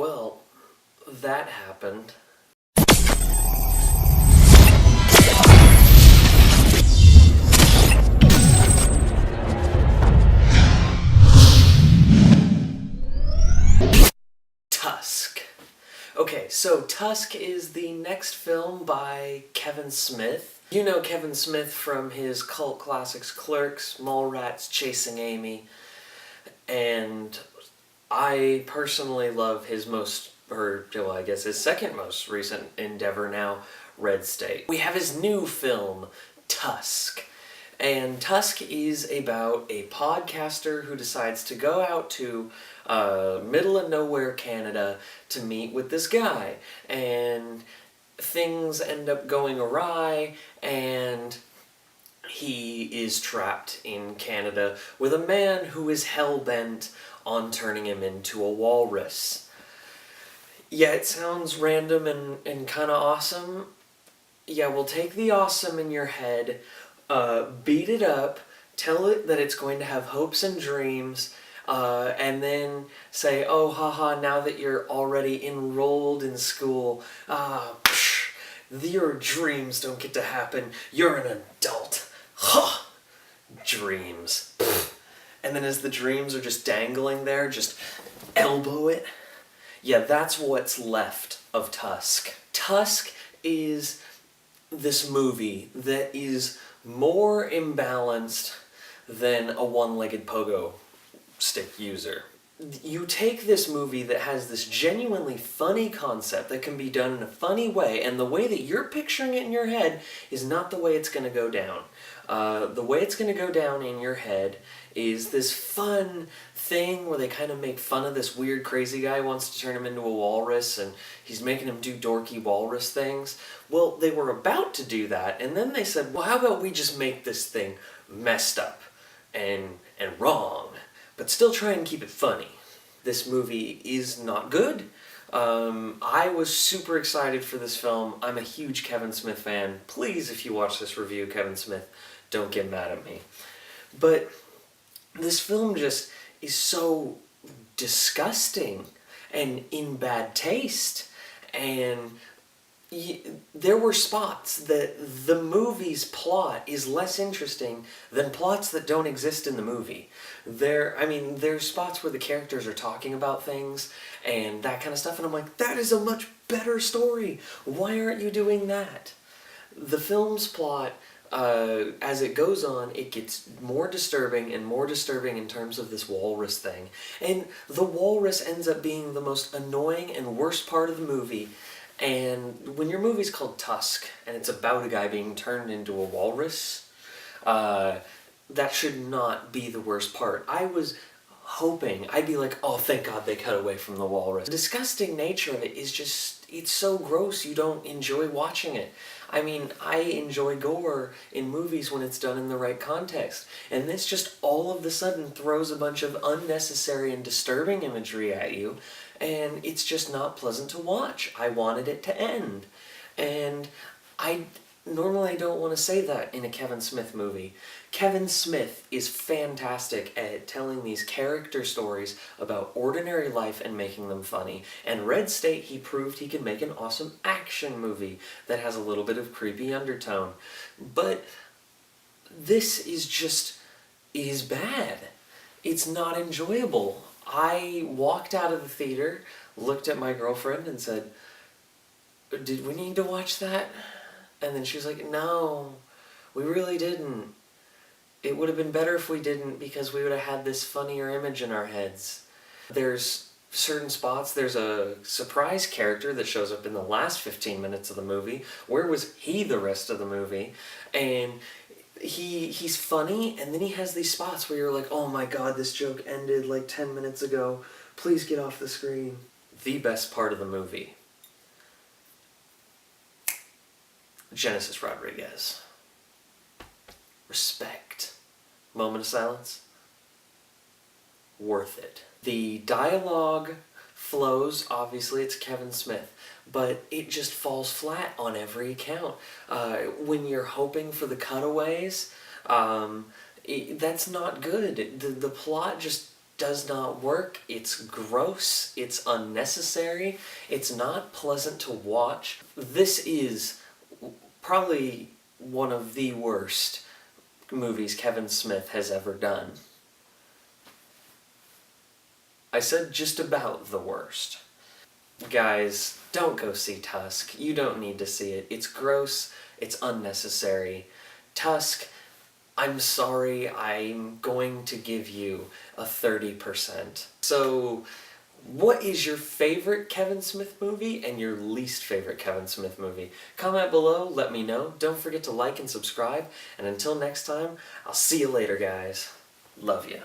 Well, that happened. Tusk. Okay, so Tusk is the next film by Kevin Smith. You know Kevin Smith from his cult classics Clerks, Mallrats, Chasing Amy, and I personally love his his second most recent endeavor now, Red State. We have his new film, Tusk. And Tusk is about a podcaster who decides to go out to middle of nowhere Canada to meet with this guy. And things end up going awry, and he is trapped in Canada with a man who is hell-bent on turning him into a walrus. Yeah, it sounds random and kind of awesome. Yeah, well, take the awesome in your head, beat it up, tell it that it's going to have hopes and dreams, and then say, oh, haha, now that you're already enrolled in school, your dreams don't get to happen. You're an adult. Huh. Dreams. And then as the dreams are just dangling there, just elbow it. Yeah, that's what's left of Tusk. Tusk is this movie that is more imbalanced than a one-legged pogo stick user. You take this movie that has this genuinely funny concept that can be done in a funny way, and the way that you're picturing it in your head is not the way it's going to go down. The way it's going to go down in your head is this fun thing where they kind of make fun of this weird crazy guy who wants to turn him into a walrus, and he's making him do dorky walrus things. Well, they were about to do that, and then they said, well, how about we just make this thing messed up and wrong, but still try and keep it funny. This movie is not good. I was super excited for this film. I'm a huge Kevin Smith fan. Please, if you watch this review, Kevin Smith, don't get mad at me. But this film just is so disgusting and in bad taste, and there were spots that the movie's plot is less interesting than plots that don't exist in the movie. There's spots where the characters are talking about things and that kind of stuff, and I'm like, that is a much better story. Why aren't you doing that? The film's plot, as it goes on, it gets more disturbing and more disturbing in terms of this walrus thing. And the walrus ends up being the most annoying and worst part of the movie. And when your movie's called Tusk, and it's about a guy being turned into a walrus, that should not be the worst part. I was hoping, I'd be like, oh, thank God they cut away from the walrus. The disgusting nature of it is just, it's so gross you don't enjoy watching it. I mean, I enjoy gore in movies when it's done in the right context. And this just all of a sudden throws a bunch of unnecessary and disturbing imagery at you, and it's just not pleasant to watch. I wanted it to end. And I normally don't want to say that in a Kevin Smith movie. Kevin Smith is fantastic at telling these character stories about ordinary life and making them funny. And Red State, he proved he could make an awesome action movie that has a little bit of creepy undertone. But this is bad. It's not enjoyable. I walked out of the theater, looked at my girlfriend and said, did we need to watch that? And then she was like, no, we really didn't. It would have been better if we didn't, because we would have had this funnier image in our heads. There's certain spots, there's a surprise character that shows up in the last 15 minutes of the movie. Where was he the rest of the movie? And he's funny, and then he has these spots where you're like, oh my God, this joke ended like 10 minutes ago. Please get off the screen. The best part of the movie. Genesis Rodriguez. Respect. Moment of silence. Worth it. The dialogue flows, obviously it's Kevin Smith, but it just falls flat on every account. When you're hoping for the cutaways, that's not good. The plot just does not work. It's gross. It's unnecessary. It's not pleasant to watch. This is probably one of the worst movies Kevin Smith has ever done. I said just about the worst. Guys, don't go see Tusk. You don't need to see it. It's gross. It's unnecessary. Tusk, I'm sorry, I'm going to give you a 30%. So, what is your favorite Kevin Smith movie and your least favorite Kevin Smith movie? Comment below, let me know. Don't forget to like and subscribe. And until next time, I'll see you later, guys. Love ya.